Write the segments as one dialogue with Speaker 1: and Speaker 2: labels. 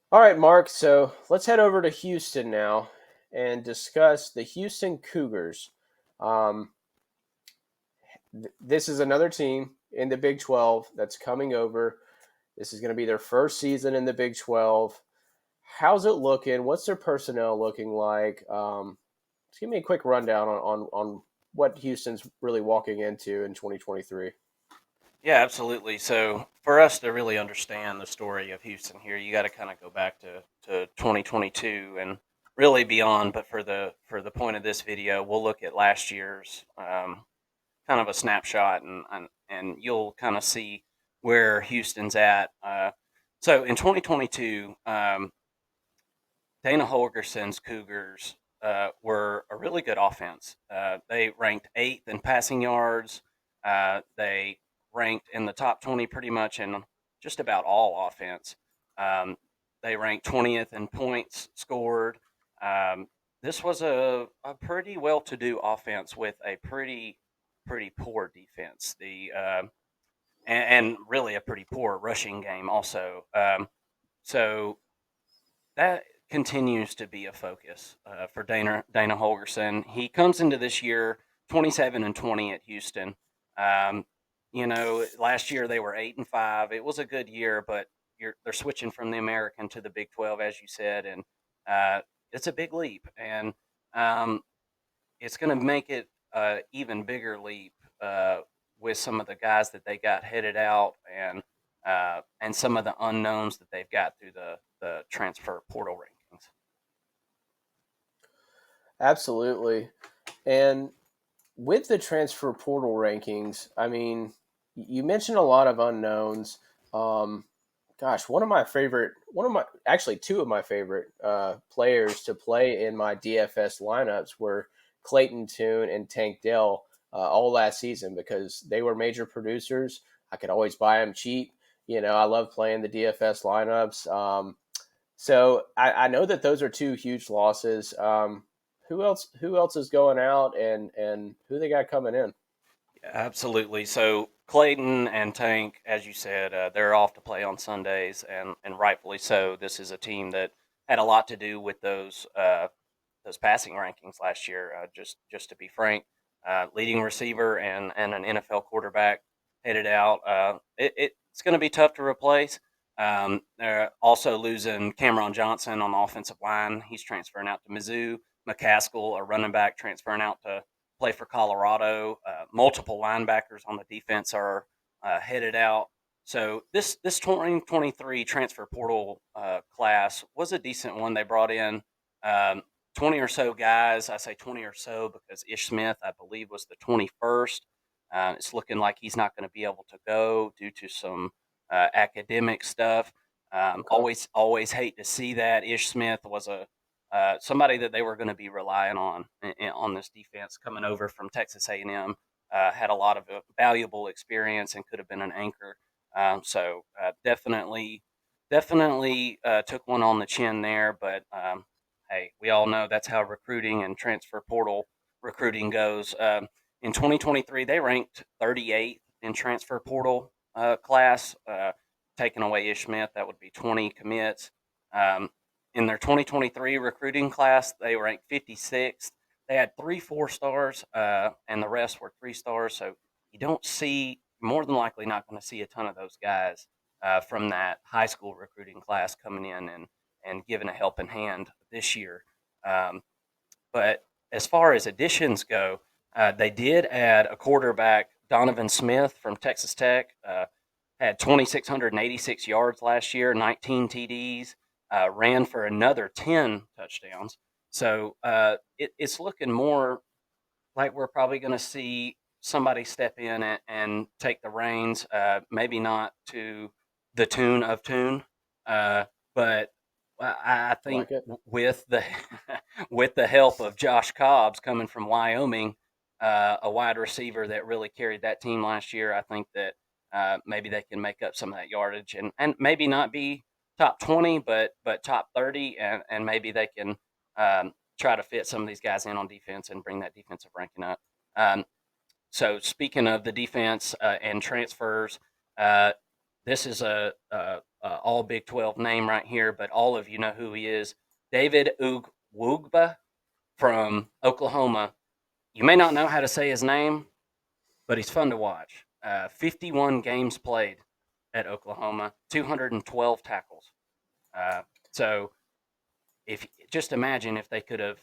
Speaker 1: All right, Mark. So let's head over to Houston now and discuss the Houston Cougars. Um, this is another team in the Big 12 that's coming over. This is going to be their first season in the Big 12. How's it looking? What's their personnel looking like? Just give me a quick rundown on what Houston's really walking into in 2023.
Speaker 2: Yeah, absolutely. So for us to really understand the story of Houston here, you got to kind of go back to 2022 and really beyond. But for the point of this video, we'll look at last year's kind of a snapshot, and you'll kind of see where Houston's at. So in 2022, Dana Holgerson's Cougars were a really good offense. They ranked eighth in passing yards. They ranked in the top 20 pretty much in just about all offense. Um, they ranked 20th in points scored. This was a pretty well to do offense with a pretty poor defense. And really a pretty poor rushing game also. So that continues to be a focus for Dana Holgerson. He comes into this year 27-20 at Houston. Um, last year they were 8-5. It was a good year, but they're switching from the American to the Big 12, as you said, and it's a big leap, and um, it's going to make it even bigger leap with some of the guys that they got headed out and some of the unknowns that they've got through the transfer portal rankings.
Speaker 1: Absolutely. And with the transfer portal rankings, I mean, you mentioned a lot of unknowns. Um, Gosh, actually two of my favorite players to play in my DFS lineups were Clayton Tune and Tank Dell all last season because they were major producers. I could always buy them cheap. I love playing the DFS lineups. So I know that those are two huge losses. Who else is going out and who they got coming in?
Speaker 2: Yeah, absolutely. So Clayton and Tank, as you said, they're off to play on Sundays, and rightfully so. This is a team that had a lot to do with those passing rankings last year. Just to be frank, leading receiver and an NFL quarterback headed out. It's going to be tough to replace. They're also losing Cameron Johnson on the offensive line. He's transferring out to Mizzou. McCaskill, a running back, transferring out to play for Colorado. Multiple linebackers on the defense are headed out. So this 2023 transfer portal class was a decent one. They brought in 20 or so guys. I say 20 or so because Ish Smith, I believe, was the 21st. It's looking like he's not going to be able to go due to some academic stuff.
Speaker 1: Okay.
Speaker 2: Always hate to see that. Ish Smith was a somebody that they were going to be relying on this defense coming over from Texas A&M. Had a lot of valuable experience and could have been an anchor. Definitely took one on the chin there. But hey, we all know that's how recruiting and transfer portal recruiting goes. In 2023, they ranked 38th in transfer portal class. Taking away Ish Smith, that would be 20 commits. Um, in their 2023 recruiting class, they ranked 56th. They had 3 4 stars, and the rest were 3 stars. So you don't see, more than likely, not going to see a ton of those guys from that high school recruiting class coming in and giving a helping hand this year. Um, but as far as additions go, they did add a quarterback, Donovan Smith from Texas Tech. Had 2,686 yards last year, 19 TDs, ran for another 10 touchdowns. So it's looking more like we're probably going to see somebody step in and take the reins. Maybe not to the tune of Tune, but I
Speaker 1: I
Speaker 2: think
Speaker 1: like it.
Speaker 2: with the with the help of Josh Cobbs coming from Wyoming, a wide receiver that really carried that team last year, I think that maybe they can make up some of that yardage and maybe not be top 20, but top 30, and maybe they can try to fit some of these guys in on defense and bring that defensive ranking up. Um, so speaking of the defense and transfers, uh, this is a all Big 12 name right here, but all of you know who he is. David Ugwugba from Oklahoma. You may not know how to say his name, but he's fun to watch. 51 games played at Oklahoma, 212 tackles. Uh, so if just imagine if they could have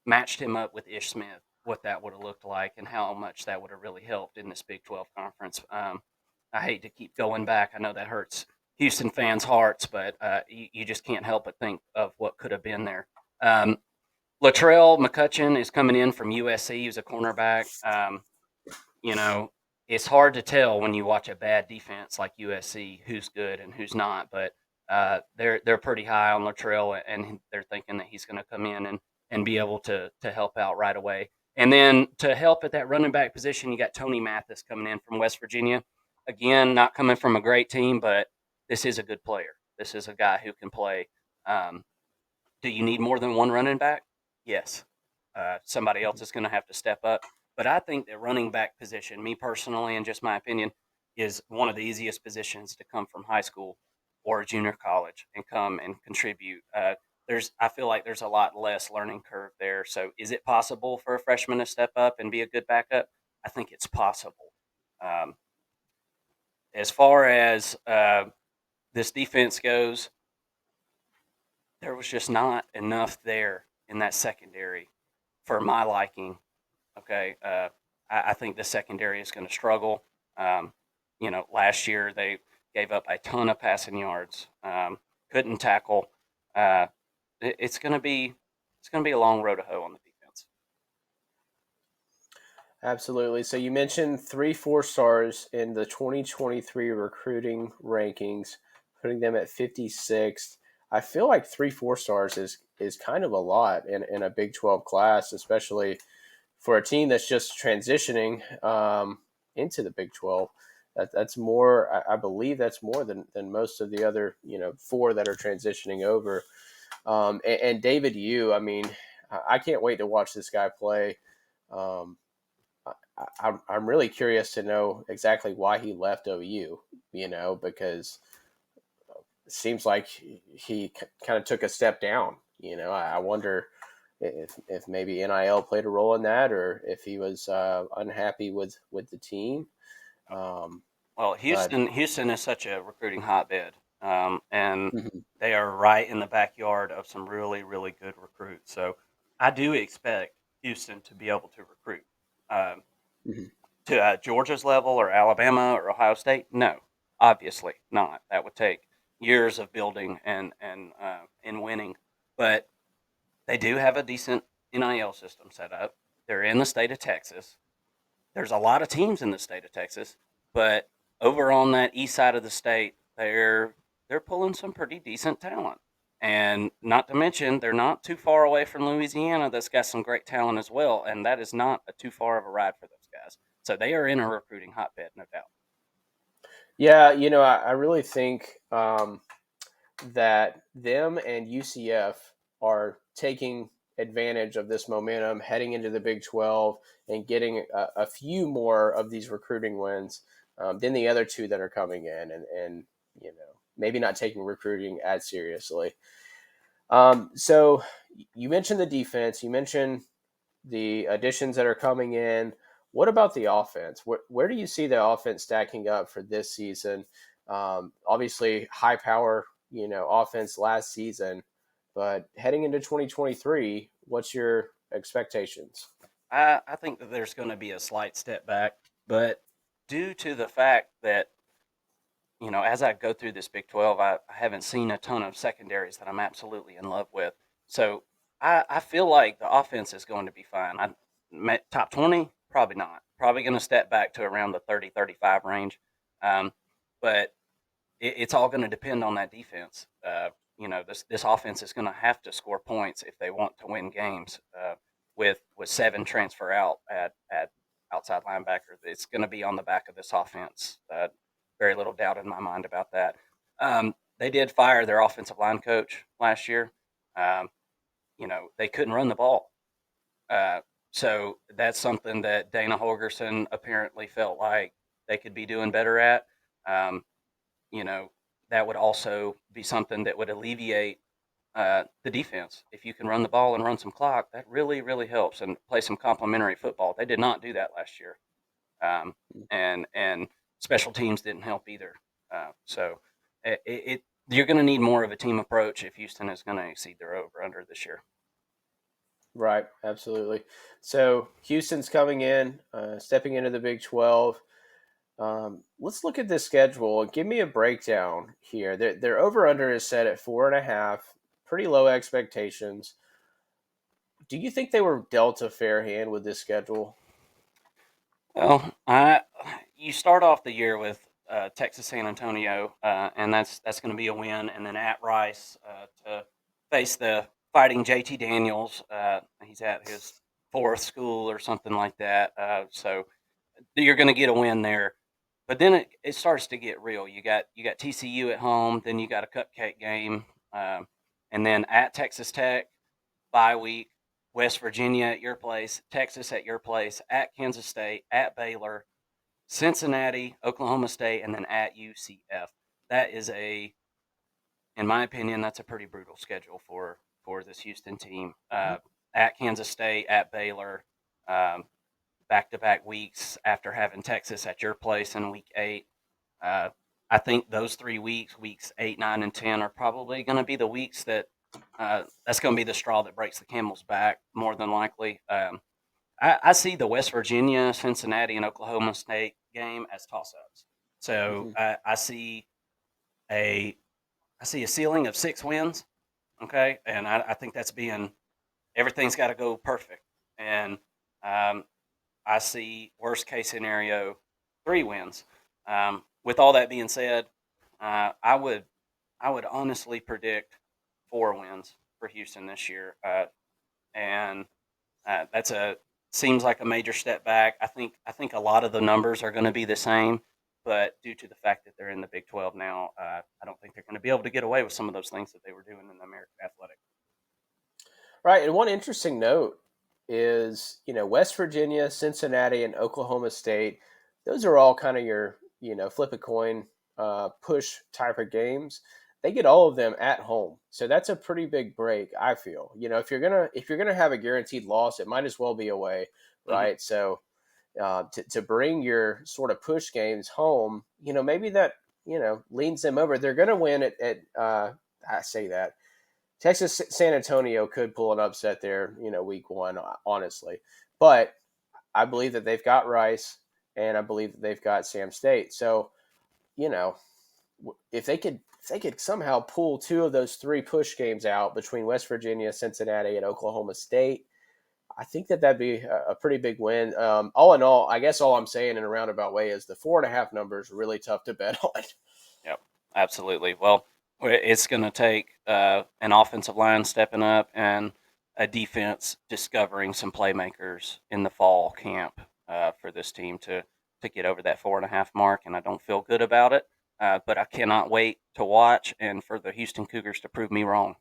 Speaker 2: matched him up with Ish Smith, what that would have looked like and how much that would have really helped in this Big 12 conference. I hate to keep going back. I know that hurts Houston fans' hearts, but you just can't help but think of what could have been there. Latrell McCutcheon is coming in from USC. He's a cornerback. You know, it's hard to tell when you watch a bad defense like USC who's good and who's not, but they're pretty high on Latrell, and they're thinking that he's going to come in and be able to help out right away. And then to help at that running back position, you got Tony Mathis coming in from West Virginia. Again, not coming from a great team, but this is a good player. This is a guy who can play. Um, do you need more than one running back? Yes. Somebody else is going to have to step up. But I think the running back position, me personally, and just my opinion, is one of the easiest positions to come from high school or junior college and come and contribute. I feel like there's a lot less learning curve there. So, is it possible for a freshman to step up and be a good backup? I think it's possible. Um, as far as this defense goes, there was just not enough there in that secondary for my liking. Okay, I think the secondary is going to struggle. Um, last year they gave up a ton of passing yards, couldn't tackle. Uh, it's going to be a long road to hoe on the defense.
Speaker 1: Absolutely. So you mentioned 3 4 stars in the 2023 recruiting rankings, putting them at 56th. I feel like 3 4 stars is kind of a lot in a Big 12 class, especially for a team that's just transitioning into the Big 12. That's more. I believe that's more than most of the other four that are transitioning over. And David Yu, I mean, I can't wait to watch this guy play. Um, I'm really curious to know exactly why he left OU, because it seems like he kind of took a step down. I wonder if maybe NIL played a role in that, or if he was unhappy with the team. Um,
Speaker 2: Well,
Speaker 1: but
Speaker 2: Houston is such a recruiting hotbed, and
Speaker 1: mhm,
Speaker 2: they are right in the backyard of some really really good recruits. So I do expect Houston to be able to recruit. Um,
Speaker 1: mhm.
Speaker 2: to Georgia's level or Alabama or Ohio State? No, obviously not. That would take years of building and winning. But they do have a decent NIL system set up. They're in the state of Texas. There's a lot of teams in the state of Texas, but over on that east side of the state, they're pulling some pretty decent talent. And not to mention, they're not too far away from Louisiana that's got some great talent as well. And that is not a too far of a ride for those guys. So they are in a recruiting hotbed, no doubt.
Speaker 1: Yeah, I really think that them and UCF are taking advantage of this momentum heading into the Big 12 and getting a few more of these recruiting wins than the other two that are coming in, and maybe not taking recruiting as seriously. So you mentioned the defense, you mentioned the additions that are coming in. What about the offense? Where do you see the offense stacking up for this season? Obviously, high power, offense last season, but heading into 2023, what's your expectations?
Speaker 2: I think that there's going to be a slight step back, but due to the fact that as I go through this Big 12, I haven't seen a ton of secondaries that I'm absolutely in love with. So I feel like the offense is going to be fine. Top 20, probably not. Probably going to step back to around the 30-35 range. Um, but it's all going to depend on that defense. This offense is going to have to score points if they want to win games. With 7 transfer out at outside linebacker, it's going to be on the back of this offense. Very little doubt in my mind about that. They did fire their offensive line coach last year. Um, they couldn't run the ball. Uh, so that's something that Dana Holgerson apparently felt like they could be doing better at. Um, you know, that would also be something that would alleviate the defense. If you can run the ball and run some clock, that really, really helps and play some complementary football. They did not do that last year. Um, and special teams didn't help either. So it you're going to need more of a team approach if Houston is going to exceed their over under this year.
Speaker 1: Right, absolutely. So Houston's coming in, stepping into the Big 12. Let's look at this schedule and give me a breakdown here. Their over under is set at 4.5, pretty low expectations. Do you think they were dealt a fair hand with this schedule?
Speaker 2: Well, I you start off the year with Texas San Antonio, and that's going to be a win, and then at Rice to face the Fighting JT Daniels. He's at his fourth school or something like that, so you're going to get a win there. But then it starts to get real. You got TCU at home, then you got a cupcake game, um, and then at Texas Tech, bye week. West Virginia at your place, Texas at your place, at Kansas State, at Baylor, Cincinnati, Oklahoma State, and then at UCF. That is in my opinion, that's a pretty brutal schedule for this Houston team. At Kansas State, at Baylor, back to back weeks after having Texas at your place in week 8. Uh, I think those 3 weeks, weeks 8, 9, and 10, are probably going to be the weeks that's going to be the straw that breaks the camel's back more than likely. I see the West Virginia, Cincinnati, and Oklahoma State game as toss-ups. So
Speaker 1: Mm-hmm.
Speaker 2: a I see a ceiling of 6 wins. Okay, and I think that's being everything's got to go perfect, and um, I see worst case scenario 3 wins. With all that being said, I would honestly predict 4 wins for Houston this year, and that's a seems like a major step back. I think a lot of the numbers are going to be the same, but due to the fact that they're in the Big 12 now, I don't think they're going to be able to get away with some of those things that they were doing in the American Athletic.
Speaker 1: Right, and one interesting note is, West Virginia, Cincinnati, and Oklahoma State. Those are all kind of your, flip a coin, push type of games. They get all of them at home, so that's a pretty big break. I feel, if you're gonna have a guaranteed loss, it might as well be away,
Speaker 2: Hmm.
Speaker 1: right? So to bring your sort of push games home, maybe that leans them over. They're gonna win at I say that Texas San Antonio could pull an upset there, week one, honestly. But I believe that they've got Rice, and I believe that they've got Sam State. So, you know, if they could somehow pull two of those three push games out between West Virginia, Cincinnati, and Oklahoma State, I think that that'd be a pretty big win. All in all, I guess all I'm saying in a roundabout way is the 4.5 number is really tough to bet on.
Speaker 2: Yep, absolutely. Well, it's going to take an offensive line stepping up and a defense discovering some playmakers in the fall camp for this team to get over that 4.5 mark, and I don't feel good about it. But I cannot wait to watch and for the Houston Cougars to prove me wrong.